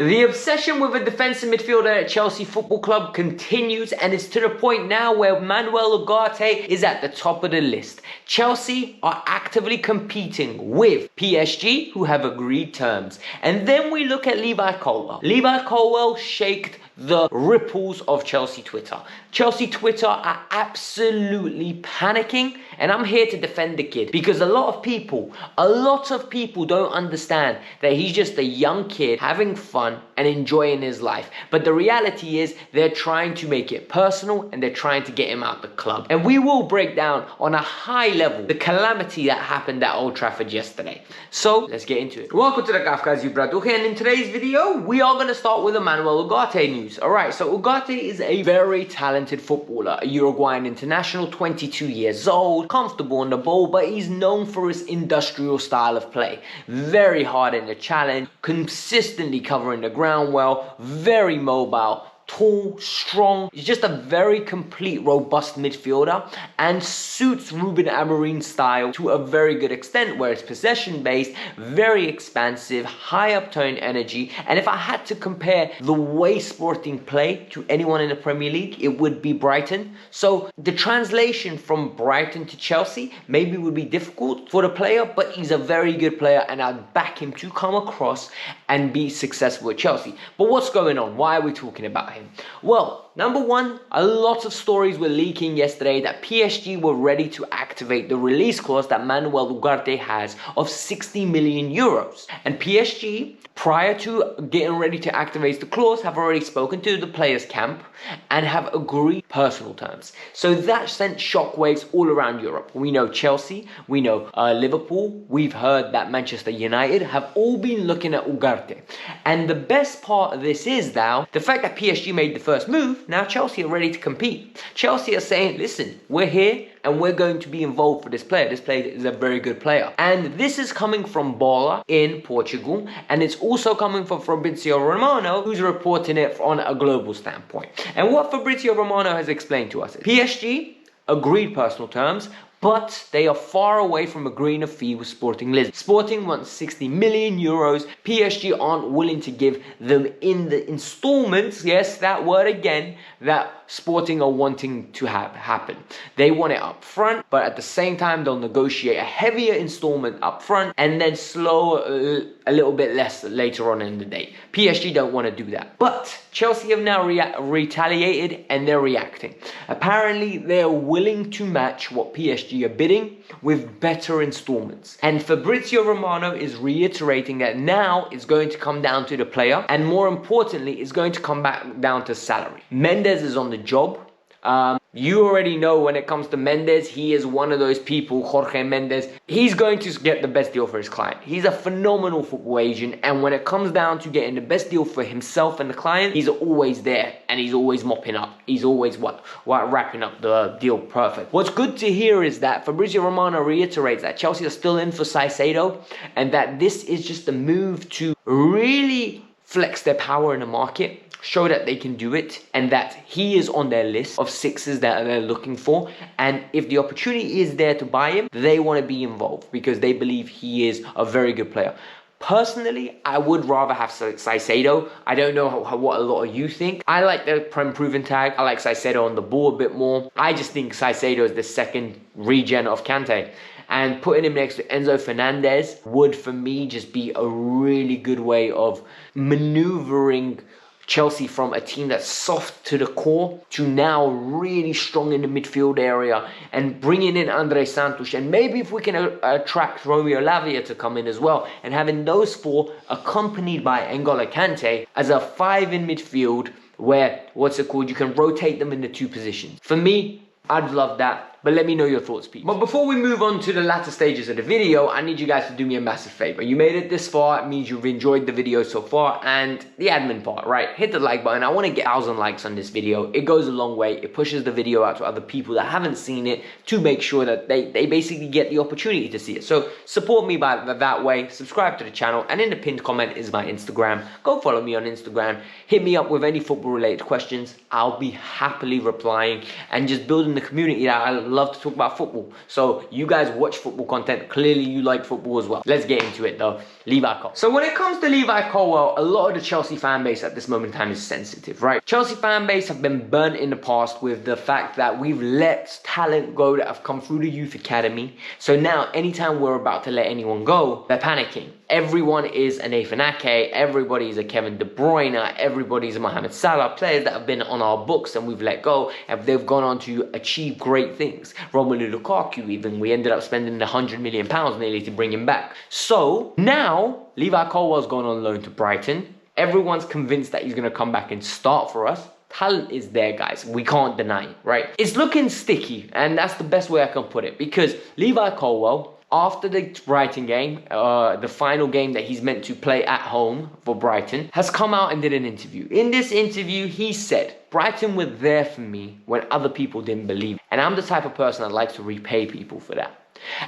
The obsession with a defensive midfielder at Chelsea Football Club continues, and it's to the point now where Manuel Ugarte is at the top of the list. Chelsea are actively competing with PSG, who have agreed terms. And then we look at Levi Colwill. Levi Colwill shaked the ripples of Chelsea Twitter. Chelsea Twitter are absolutely panicking, and I'm here to defend the kid because a lot of people don't understand that he's just a young kid having fun and enjoying his life. But the reality is they're trying to make it personal and they're trying to get him out the club. And we will break down on a high level the calamity that happened at Old Trafford yesterday. So let's get into it. Welcome to the Kavkas View, and in today's video we are going to start with the Manuel Ugarte news. Alright, so Ugarte is a very talented footballer, a Uruguayan international, 22 years old, comfortable on the ball, but he's known for his industrial style of play. Very hard in the challenge, consistently covering the ground well, very mobile, tall, strong. He's just a very complete, robust midfielder and suits Ruben Amorim's style to a very good extent, where it's possession-based, very expansive, high up-tone energy. And if I had to compare the way Sporting play to anyone in the Premier League, it would be Brighton. So the translation from Brighton to Chelsea maybe would be difficult for the player, but he's a very good player and I'd back him to come across and be successful at Chelsea. But what's going on? Why are we talking about him? Well, number one, a lot of stories were leaking yesterday that PSG were ready to activate the release clause that Manuel Ugarte has of 60 million euros. And PSG, prior to getting ready to activate the clause, have already spoken to the players' camp and have agreed personal terms. So that sent shockwaves all around Europe. We know Chelsea, we know Liverpool, we've heard that Manchester United have all been looking at Ugarte. And the best part of this is now the fact that PSG made the first move. Now Chelsea are ready to compete. Chelsea are saying, listen, we're here and we're going to be involved for this player. This player is a very good player. And this is coming from Bola in Portugal, and it's also coming from Fabrizio Romano, who's reporting it on a global standpoint. And what Fabrizio Romano has explained to us is PSG agreed personal terms, but they are far away from agreeing a fee with Sporting Lisbon. Sporting wants 60 million euros. PSG aren't willing to give them in the installments, yes, that word again, that Sporting are wanting to have happen. They want it up front, but at the same time, they'll negotiate a heavier installment up front and then slow a little bit less later on in the day. PSG don't want to do that. But Chelsea have now retaliated and they're reacting. Apparently, they're willing to match what PSG are bidding with better installments. And Fabrizio Romano is reiterating that now it's going to come down to the player, and more importantly, it's going to come back down to salary. Mendes is on the job. You already know when it comes to Mendes, he is one of those people, Jorge Mendes. He's going to get the best deal for his client. He's a phenomenal football agent, and when it comes down to getting the best deal for himself and the client, he's always there and he's always mopping up. He's always wrapping up the deal perfect. What's good to hear is that Fabrizio Romano reiterates that Chelsea are still in for Caicedo and that this is just a move to really flex their power in the market, show that they can do it, and that he is on their list of sixes that they're looking for. And if the opportunity is there to buy him, they want to be involved because they believe he is a very good player. Personally, I would rather have Caicedo. I don't know what a lot of you think. I like the proven tag. I like Caicedo on the ball a bit more. I just think Caicedo is the second regen of Kante. And putting him next to Enzo Fernandez would, for me, just be a really good way of maneuvering Chelsea from a team that's soft to the core to now really strong in the midfield area, and bringing in Andre Santos, and maybe if we can attract Romeo Lavia to come in as well, and having those four accompanied by N'Golo Kante as a 5 in midfield where, you can rotate them in the 2 positions. For me, I'd love that. But let me know your thoughts, people. But before we move on to the latter stages of the video, I need you guys to do me a massive favor. You made it this far, it means you've enjoyed the video so far, and the admin part, right? Hit the like button. I want to get 1,000 likes on this video. It goes a long way. It pushes the video out to other people that haven't seen it to make sure that they basically get the opportunity to see it. So support me by that way. Subscribe to the channel, and in the pinned comment is my Instagram. Go follow me on Instagram. Hit me up with any football related questions. I'll be happily replying and just building the community that I love to talk about football. So you guys watch football content. Clearly you like football as well. Let's get into it though. Levi Colwill. So when it comes to Levi Colwill, a lot of the Chelsea fan base at this moment in time is sensitive, right? Chelsea fan base have been burnt in the past with the fact that we've let talent go that have come through the youth academy. So now anytime we're about to let anyone go, they're panicking. Everyone is a Nathan Ake, everybody is a Kevin De Bruyne, everybody's a Mohamed Salah, players that have been on our books and we've let go, and they've gone on to achieve great things. Romelu Lukaku even, we ended up spending £100 million nearly to bring him back. So now, Levi Colwill's gone on loan to Brighton. Everyone's convinced that he's going to come back and start for us. Talent is there, guys. We can't deny it, right? It's looking sticky, and that's the best way I can put it, because Levi Colwill, after the Brighton game, the final game that he's meant to play at home for Brighton, has come out and did an interview. In this interview, he said, Brighton were there for me when other people didn't believe. And I'm the type of person that likes to repay people for that.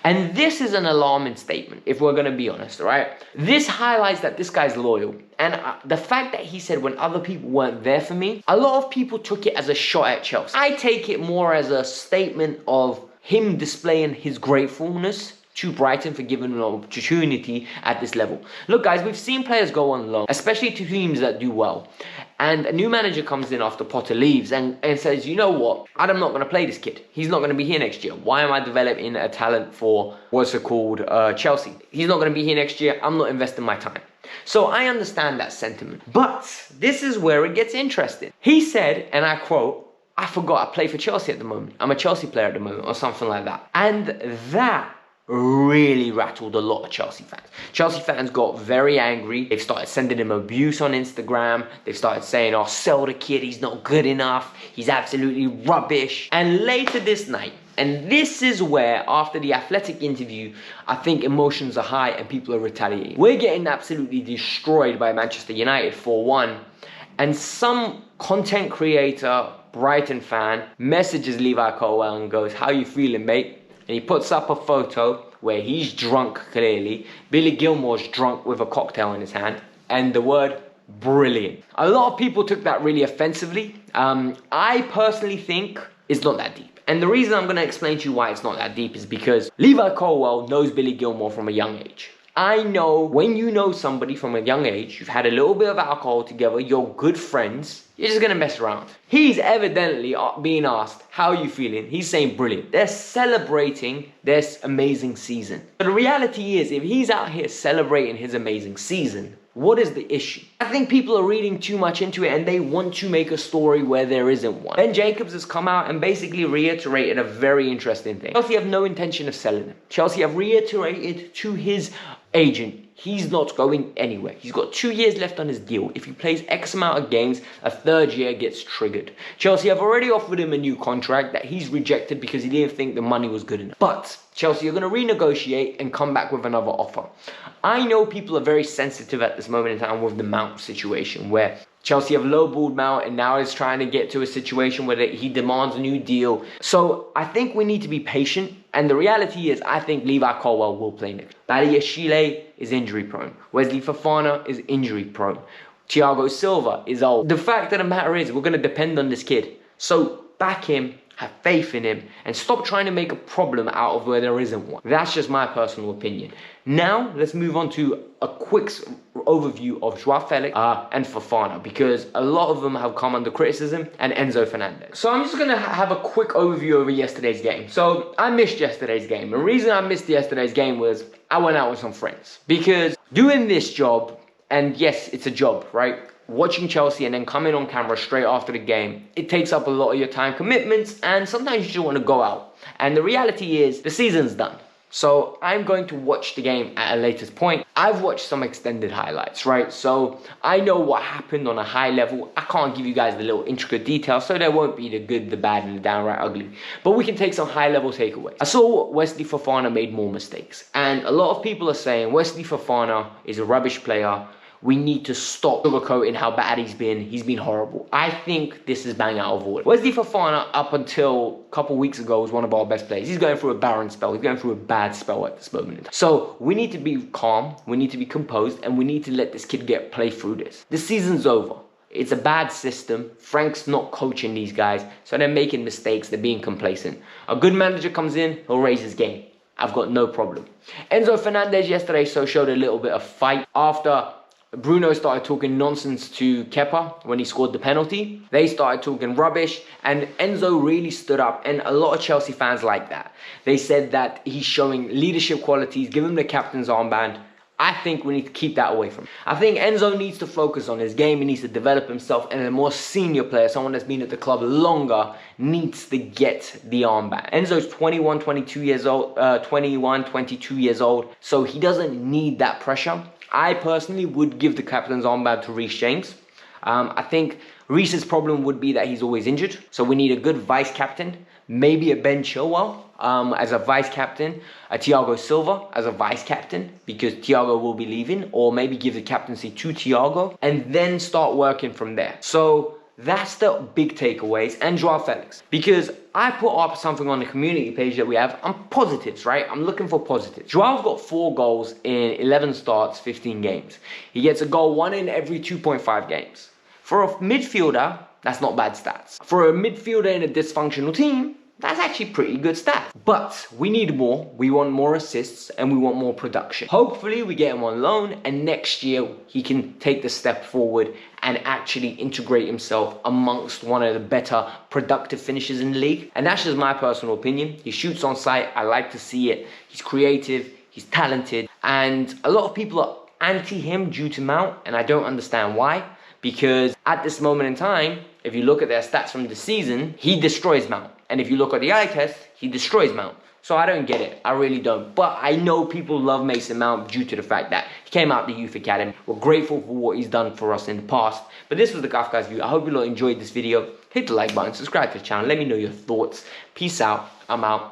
And this is an alarming statement, if we're going to be honest, right? This highlights that this guy's loyal. And the fact that he said when other people weren't there for me, a lot of people took it as a shot at Chelsea. I take it more as a statement of him displaying his gratefulness to Brighton for giving an opportunity at this level. Look, guys, we've seen players go on loan, especially to teams that do well. And a new manager comes in after Potter leaves and says, you know what? I'm not going to play this kid. He's not going to be here next year. Why am I developing a talent for, Chelsea? He's not going to be here next year. I'm not investing my time. So I understand that sentiment. But this is where it gets interesting. He said, and I quote, I forgot I play for Chelsea at the moment. I'm a Chelsea player at the moment, or something like that. And that really rattled a lot of Chelsea fans. Chelsea fans got very angry. They've started sending him abuse on Instagram. They've started saying, oh, sell the kid, he's not good enough. He's absolutely rubbish. And later this night, and this is where, after the Athletic interview, I think emotions are high and people are retaliating. We're getting absolutely destroyed by Manchester United 4-1. And some content creator, Brighton fan, messages Levi Colwill and goes, how you feeling, mate? And he puts up a photo where he's drunk, clearly. Billy Gilmore's drunk with a cocktail in his hand. And the word, brilliant. A lot of people took that really offensively. I personally think it's not that deep. And the reason I'm going to explain to you why it's not that deep is because Levi Colwill knows Billy Gilmore from a young age. I know when you know somebody from a young age, you've had a little bit of alcohol together, you're good friends, you're just going to mess around. He's evidently being asked, how are you feeling? He's saying brilliant. They're celebrating this amazing season. But the reality is, if he's out here celebrating his amazing season, what is the issue? I think people are reading too much into it and they want to make a story where there isn't one. Ben Jacobs has come out and basically reiterated a very interesting thing. Chelsea have no intention of selling him. Chelsea have reiterated to his agent, he's not going anywhere. He's got 2 years left on his deal. If he plays X amount of games, a third year gets triggered. Chelsea have already offered him a new contract that he's rejected because he didn't think the money was good enough. But Chelsea are going to renegotiate and come back with another offer. I know people are very sensitive at this moment in time with the Mount situation, where Chelsea have lowballed Mount and now is trying to get to a situation where he demands a new deal. So I think we need to be patient. And the reality is, I think Levi Colwill will play next. Badiashile is injury prone. Wesley Fofana is injury prone. Thiago Silva is old. The fact of the matter is, we're going to depend on this kid. So back him, have faith in him, and stop trying to make a problem out of where there isn't one. That's just my personal opinion. Now, let's move on to a quick overview of Joao Felix and Fofana, because a lot of them have come under criticism, and Enzo Fernandez. So I'm just going to have a quick overview over yesterday's game. So I missed yesterday's game. The reason I missed yesterday's game was I went out with some friends. Because doing this job, and yes, it's a job, right? Watching Chelsea and then coming on camera straight after the game, it takes up a lot of your time commitments, and sometimes you just want to go out. And the reality is, the season's done. So I'm going to watch the game at a later point. I've watched some extended highlights, right? So I know what happened on a high level. I can't give you guys the little intricate details, so there won't be the good, the bad, and the downright ugly. But we can take some high level takeaways. I saw Wesley Fofana made more mistakes. And a lot of people are saying Wesley Fofana is a rubbish player. We need to stop sugarcoating how bad he's been. He's been horrible. I think this is bang out of order. Wesley Fofana, up until a couple weeks ago, was one of our best players. He's going through a barren spell. He's going through a bad spell at this moment. So we need to be calm. We need to be composed. And we need to let this kid play through this. The season's over. It's a bad system. Frank's not coaching these guys, so they're making mistakes. They're being complacent. A good manager comes in, he'll raise his game. I've got no problem. Enzo Fernandez yesterday showed a little bit of fight after Bruno started talking nonsense to Kepa when he scored the penalty. They started talking rubbish, and Enzo really stood up, and a lot of Chelsea fans like that. They said that he's showing leadership qualities, give him the captain's armband. I think we need to keep that away from him. I think Enzo needs to focus on his game. He needs to develop himself, and a more senior player, someone that's been at the club longer, needs to get the armband. Enzo's 21, 22 years old, so he doesn't need that pressure. I personally would give the captain's armband to Reece James. I think Reece's problem would be that he's always injured, so we need a good vice captain, maybe a Ben Chilwell as a vice captain, a Thiago Silva as a vice captain, because Thiago will be leaving, or maybe give the captaincy to Thiago, and then start working from there. So that's the big takeaways, and Joao Felix. Because I put up something on the community page that we have. I'm positives, right? I'm looking for positives. Joao's got 4 goals in 11 starts, 15 games. He gets a goal 1 in every 2.5 games. For a midfielder, that's not bad stats. For a midfielder in a dysfunctional team, that's actually pretty good stats. But we need more. We want more assists, and we want more production. Hopefully we get him on loan, and next year he can take the step forward and actually integrate himself amongst one of the better productive finishers in the league. And that's just my personal opinion. He shoots on sight. I like to see it. He's creative. He's talented. And a lot of people are anti him due to Mount, and I don't understand why. Because at this moment in time, if you look at their stats from the season, he destroys Mount. And if you look at the eye test, he destroys Mount. So I don't get it. I really don't. But I know people love Mason Mount due to the fact that he came out the youth academy. We're grateful for what he's done for us in the past. But this was the Kavkas View. I hope you all enjoyed this video. Hit the like button, subscribe to the channel. Let me know your thoughts. Peace out. I'm out.